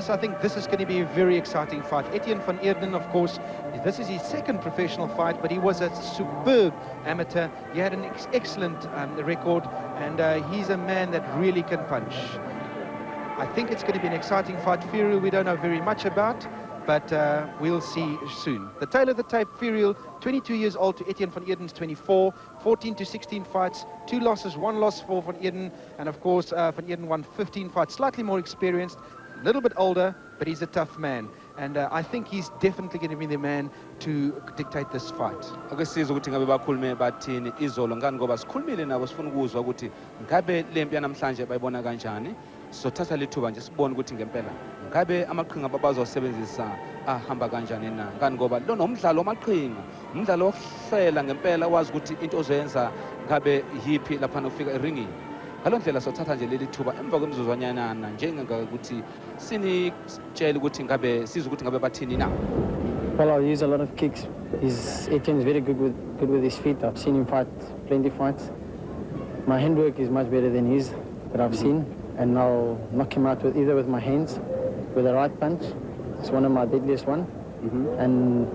Yes, I think this is going to be a very exciting fight. Etienne van Eeden, of course, this is his second professional fight, but he was a superb amateur. He had an excellent record, and he's a man that really can punch. I think it's going to be an exciting fight. Furiel, we don't know very much about, but we'll see soon. The tail of the tape, Furiel, 22 years old to Etienne van Eeden's 24, 14 to 16 fights, 2 losses, 1 loss for van Eeden, and of course van Eeden won 15 fights, slightly more experienced, a little bit older, but he's a tough man, and I think he's definitely going to be the man to dictate this fight. Akusizwe ukuthi ngabe bakhulume bathini izolo ngani ngoba sikhulumile nabo sifuna ukuzwa ukuthi ngabe lempi yanamhlanje bayibona kanjani. Sothatha lithuba nje sibone ukuthi ngempela ngabe amaqhinga abazosebenzisa ahamba kanjani na ngani ngoba lo nomdlalo wamaqhinga, umdlalo wokuhlela ngempela wazi ukuthi into ozoyenza ngabe yipi lapha ufika eringini. Ngaloo ndlela sothatha nje leli thuba emva kwemizuzwanyanana njengokuthi sinitshela ukuthi ngabe sizwe ukuthi ngabe bathini na. Well, I use a lot of kicks. Etienne's very good with his feet. I've seen him fight plenty of fights. My handwork is much better than his that I've seen, and I'll knock him out either with my hands, with a right punch. It's one of my deadliest one, and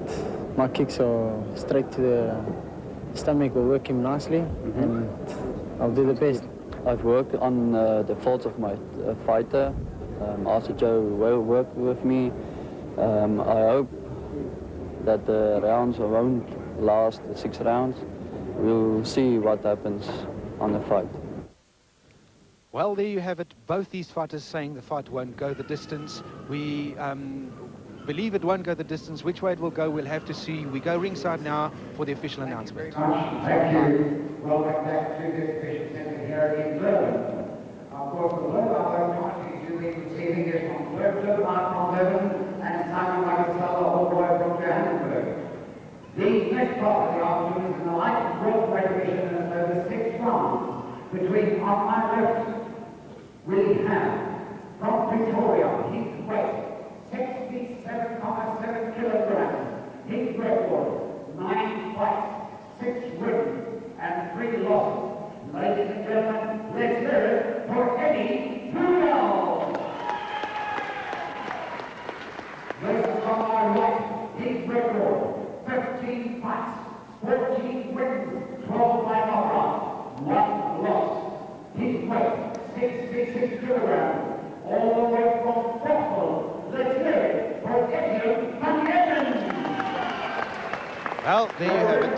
my kicks are straight to the stomach will work him nicely, and I'll do the best. I've worked on the faults of my fighter. Arthur Joe will work with me. I hope that the rounds won't last 6 rounds. We'll see what happens on the fight. Well, there you have it. Both these fighters saying the fight won't go the distance. We believe it won't go the distance. Which way it will go, we'll have to see. We go ringside now for the official announcement. Thank you. Welcome back to the official centre here in Durban. Of course, the word I'm going to be receiving is from Furiel, from Durban, and Simon Magasala, all the way from Johannesburg. The next part of the afternoon is in the Lightwelterweigt division, and it's over 6 rounds. Between, on my left, we have from Pretoria, his weight, 67.7 kilograms. His record, 9 fights, 6 wins, and 3 losses. Ladies and gentlemen, let's hear it for Eddy Furiel. Versus on my right, his record, 15 fights, 14 wins, 12 by knockout, 1 loss. His weight, 66 kilograms, all the way from Portugal. Let's hear it for Etienne van Eeden. Well, there you have it.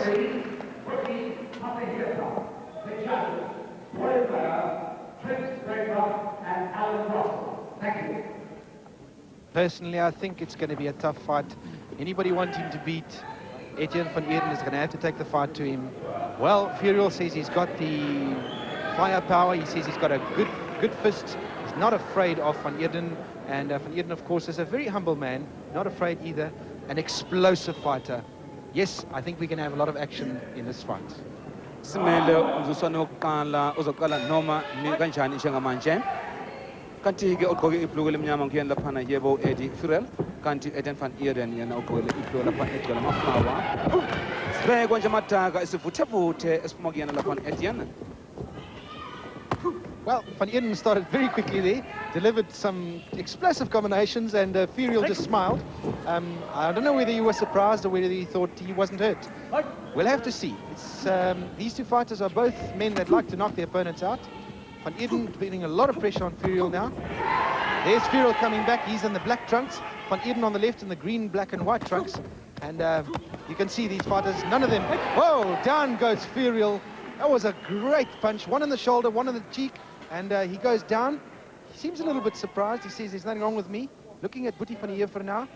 The judges, and Alan Russell. Thank you. Personally, I think it's going to be a tough fight. Anybody wanting to beat Etienne van Eeden is going to have to take the fight to him. Well, Furiel says he's got the firepower. He says he's got a good fist. He's not afraid of van Eeden. And van Eeden, of course, is a very humble man, not afraid either. An explosive fighter. Yes, I think we can have a lot of action in this fight. Simele umzuswana wokuqala uzoqala noma kanjani njengamanje. Kanti ke ugqoke ibhluku elimnyama nguyena laphana yebo Eddy Furiel, kanti Etienne van Eeden yena ugqoke ibhluku lapha egcwele amaflawa. Sibekwe nje amadaka isivuthevuthe esiphuma kuyena laphana Etienne. Well, van Eeden started very quickly there, delivered some explosive combinations, and Furiel just smiled. I don't know whether he was surprised or whether he thought he wasn't hurt. We'll have to see. It's, these two fighters are both men that like to knock their opponents out. Van Eeden putting a lot of pressure on Furiel now. There's Furiel coming back. He's in the black trunks. Van Eeden on the left in the green, black and white trunks. And you can see these fighters, none of them. Whoa, down goes Furiel. That was a great punch. One in the shoulder, one in the cheek. And he goes down. He seems a little bit surprised. He says, there's nothing wrong with me. Looking at Boetie van der Heer for now.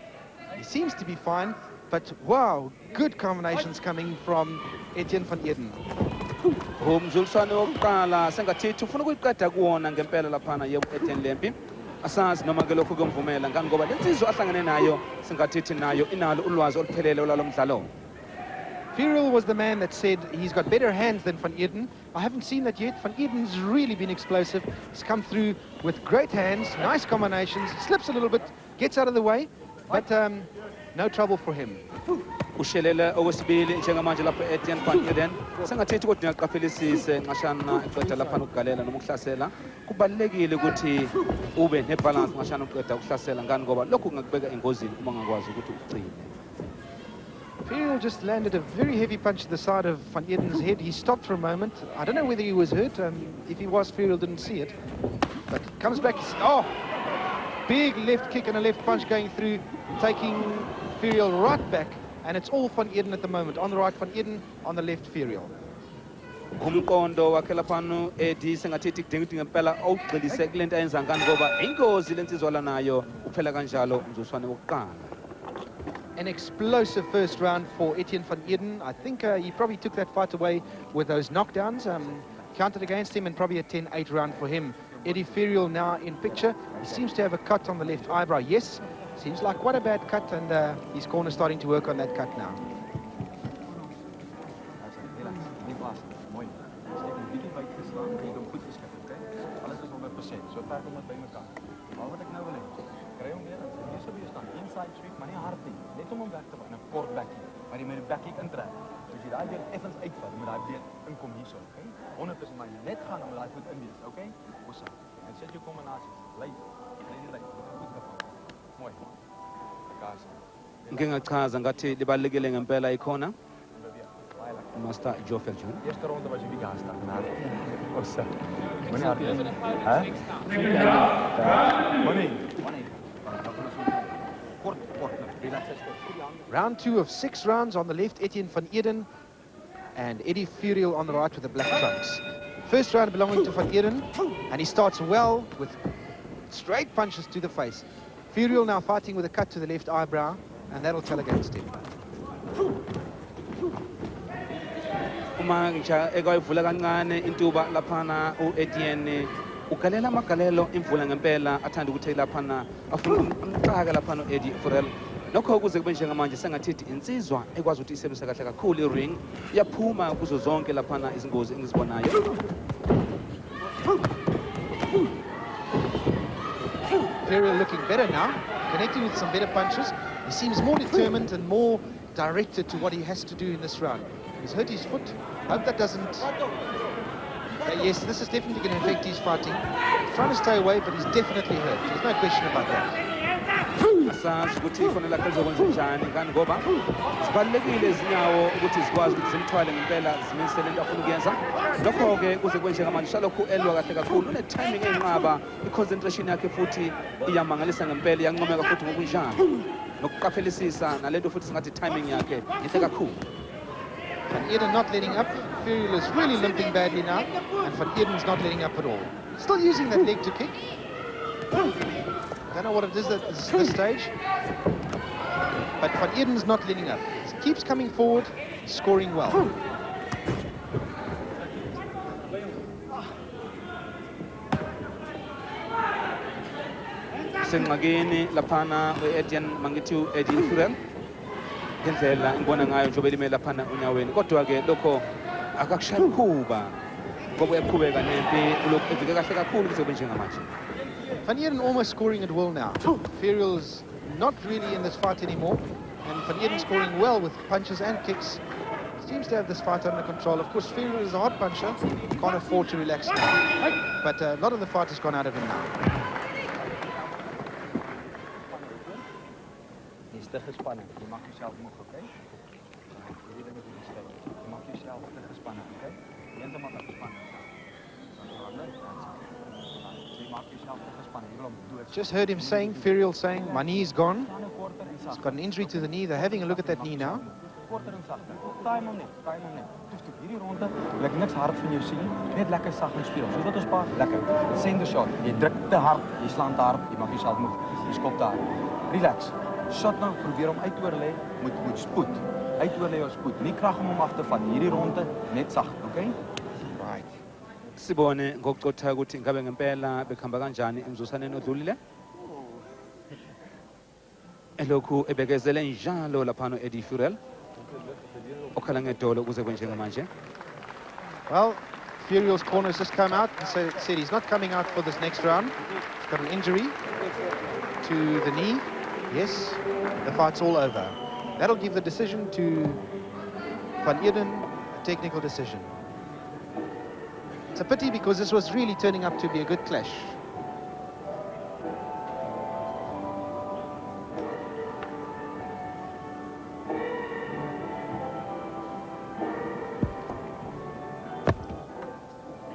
He seems to be fine. But wow, good combinations coming from Etienne van Eeden. Umzulswane wokuqala sengathi ufuna ukuyiqeda kuwona ngempela laphana yebo Etienne lempi. Asazi noma ke lokho kuyomvumela ngani ngoba lensizwe ahlangene nayo singathi nayo inalo ulwazi oluphelele olalo mdlalo. Furiel was the man that said he's got better hands than van Eeden. I haven't seen that yet. Van Eden's really been explosive. He's come through with great hands, nice combinations, slips a little bit, gets out of the way. but no trouble for him. ushelela okwesibili njengamanje lapho Etienne van Eeden sengathethi ukuthi ngiyaqaphelisise nqashana eqeda lapha ukugalela noma ukuhlasela kubalekile ukuthi ube nebalance nqashana uqeda ukuhlasela ngani ngoba lokhu kungakubeka engozini uma ngakwazi ukuthi ucine. Furiel just landed a very heavy punch to the side of Van Eden's head. He stopped for a moment. I don't know whether he was hurt. If he was, Furiel didn't see it. But comes back. Oh, big left kick and a left punch going through, taking Furiel right back. And it's all Van Eeden at the moment. On the right, Van Eeden. On the left, Furiel. Umqondo wakhe laphano Eddy sengathethi kudinga ukuthi ngempela awugxilise kulento ayenza ngani ngoba ingozi lensizwa nayo uphela kanjalo umzuswane wokuqala. An explosive first round for Etienne van Eeden. I think he probably took that fight away with those knockdowns. Counted against him and probably a 10-8 round for him. Eddy Furiel now in picture. He seems to have a cut on the left eyebrow. Yes, seems like quite a bad cut, and his corner starting to work on that cut now. Inside sweep, maar nie hard nie. Net om hom weg te vat en 'n kort backie. Maar jy moet die backie intrek. So as jy daai weer effens uitvat, moet daai weer inkom hierso, okay? 100% maar net gaan om daai voet in wees, okay? Osa. En sit jou kombinasies. Lei die lei. Goed gevang. Mooi. Gas. Ngingachaza ngathi libalekile ngempela ikhona. Master Joe Jr. Eerste ronde was jy die gas daar na. Osa. Moenie hard wees. Hè? Moenie. Round 2 of 6 rounds. On the left, Etienne van Eeden, and Eddy Furiel on the right with the black trunks. First round belonging to Van Eeden, and he starts well with straight punches to the face. Furiel now fighting with a cut to the left eyebrow, and that'll tell against him. Uma ngisha ekayivula kancane intuba laphana uEtienne ugalela amagalelo imvula ngempela athanda ukuthi laphana afuna umxaka laphana Eddy Furiel. Nokho ukuze kube njengamanje sengathethi insizwa ekwazi ukuthi isebenzise kahle kakhulu iring yaphuma kuzo zonke laphana izingozi engizibonayo. Furiel looking better now, connecting with some better punches. He seems more determined and more directed to what he has to do in this round. He's hurt his foot. Hope that doesn't... yes, this is definitely going to affect his fighting. He's trying to stay away, but he's definitely hurt. There's no question about that. Asazi ukuthi ifonela kuzokwenza njani ngani ngoba sibalekile izinyawo ukuthi zikwazi ukuthi zimthwale ngempela zimisele into afuna ukuyenza. Lokho ke kuze kwenze ngamanje salokhu elwa kahle kakhulu une timing enqaba iconcentration yakhe futhi iyamangalisa ngempela iyanqomeka futhi ngokunjalo nokuqaphelisisa nalento futhi singathi timing yakhe inhle kakhulu. Van Eeden not letting up. Furiel is really limping badly now, and Van Eden's not letting up at all. Still using that leg to kick. Don't know what it is at this stage, but Van Eden's not letting up. He keeps coming forward, scoring well. Sengageni laphana Etienne mangithi Eddy Furiel ngendlela ngibona ngayo njobe limela laphana unyaweni kodwa ke lokho akakushayi ukhuba ngoba uyaqhubeka nempi lokho evike kahle kakhulu kuzobe njengamanje. Van Eeden almost scoring at will now. Furiel's not really in this fight anymore, and Van Eeden scoring well with punches and kicks. Seems to have this fight under control. Of course, Furiel is a hard puncher, can't afford to relax now. But a lot of the fight has gone out of him now. Jy's te gespanne. Jy maak jouself moeg, okay? Hierdie ding is nie skep. Jy maak jouself te gespanne, okay? Heeltemal te gespanne. Just heard him saying, Furiel saying, my knee's gone. He's got an injury to the knee. They're having a look at that knee now. Time hom net. Hierdie ronde, wil ek niks hard van jou sien. Net lekker sag en speel. Soos wat ons paar lekker. Sender shot. Jy druk te hard, jy slaan te hard, jy maak jouself moeg. Jy skop daar. Relax. Shot nou, probeer hom uit te oorlê met spoed. Uit te oorlê of spoed. Nie krag om hom af te vat. Hierdie ronde net sag, okay? Right. Sibone ngokucotha ukuthi ngabe ngempela bekhamba kanjani emzusaneni odlulile. Elokhu ebekezele njalo laphano Eddy Furiel. Okhala ngedolo kuze kwenje ngamanje. Well, Furiel's corner has just come out and said he's not coming out for this next round. He's got an injury to the knee. Yes, the fight's all over. That'll give the decision to Van Eeden, a technical decision. It's a pity because this was really turning up to be a good clash.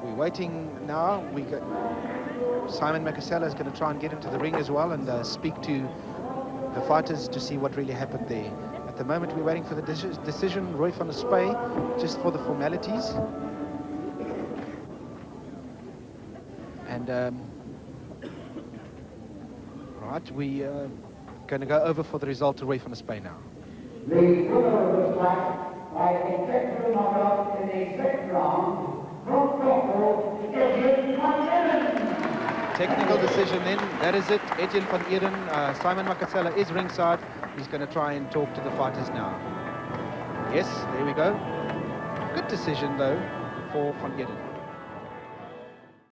We're waiting now. Simon Makasela is going to try and get into the ring as well and speak to the fighters to see what really happened there. At the moment, we're waiting for the decision. Roy van der Spey, just for the formalities. And right, we are going to go over for the result to Roy van der Spey now. The winner of this match by a technical knockout in the second round from Congo, Etienne van Eeden. Technical decision then, that is it. Etienne van Eeden, Simon Makasela is ringside. He's going to try and talk to the fighters now. Yes, there we go. Good decision though for van Eeden.